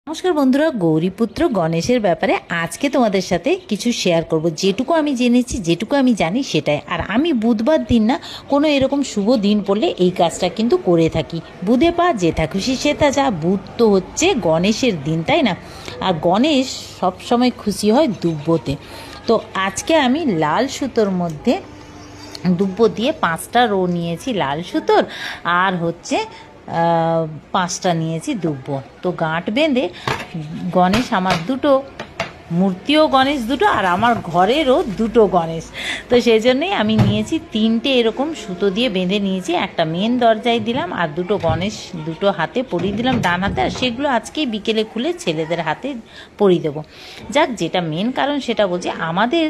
নমস্কার বন্ধুরা, গৌরীপুত্র গণেশের ব্যাপারে আজকে তোমাদের সাথে কিছু শেয়ার করব। যেটুকু আমি জেনেছি, যেটুকু আমি জানি সেটাই। আর আমি বুধবার দিন না কোনো এরকম শুভ দিন পড়লে এই কাজটা কিন্তু করে থাকি। বুধে পা যেথা খুশি সেথা যা। বুধ তো হচ্ছে গণেশের দিন, তাই না? আর গণেশ সবসময় খুশি হয় দুব্বোতে। তো আজকে আমি লাল সুতোর মধ্যে দুব্বো দিয়ে 5টা রো নিয়েছি লাল সুতোর, আর হচ্ছে 5টা নিয়েছি দুব্বো। তো গাঁট বেঁধে গণেশ আমার দুটো মূর্তিও, গণেশ দুটো, আর আমার ঘরেরও দুটো গণেশ। তো সেই জন্যই আমি নিয়েছি 3টে এরকম সুতো দিয়ে বেঁধে নিয়েছি। একটা মেন দরজায় দিলাম, আর দুটো গণেশ দুটো হাতে পরিয়ে দিলাম, ডান হাতে। আর সেগুলো আজকেই বিকেলে খুলে ছেলেদের হাতে পরিয়ে দেবো। যাক, যেটা মেন কারণ সেটা বলছি, আমাদের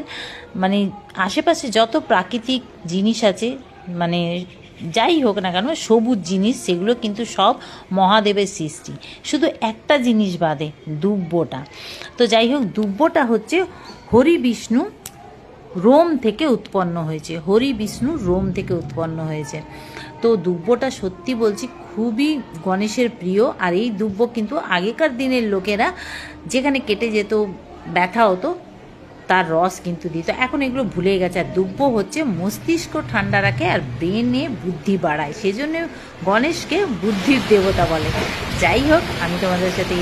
মানে আশেপাশে যত প্রাকৃতিক জিনিস আছে, মানে যাই হোক না কেন সবুজ জিনিস, সেগুলো কিন্তু সব মহাদেবের সৃষ্টি। শুধু একটা জিনিস বাদে, দুব্বোটা। তো যাই হোক, দুব্বোটা হচ্ছে হরি বিষ্ণু রোম থেকে উৎপন্ন হয়েছে। হরি বিষ্ণু রোম থেকে উৎপন্ন হয়েছে। তো দুব্বোটা সত্যি বলছি খুবই গণেশের প্রিয়। আর এই দুব্বো কিন্তু আগেকার দিনের লোকেরা যেখানে কেটে যেত, ব্যথা হতো, তার রস কিন্তু দিত। এখন এগুলো ভুলে গেছে। আর দুব্বো হচ্ছে মস্তিষ্ক ঠান্ডা রাখে আর ব্রেনে বুদ্ধি বাড়ায়, সেজন্য গণেশকে বুদ্ধির দেবতা বলে। যাই হোক, আমি তোমাদের সাথে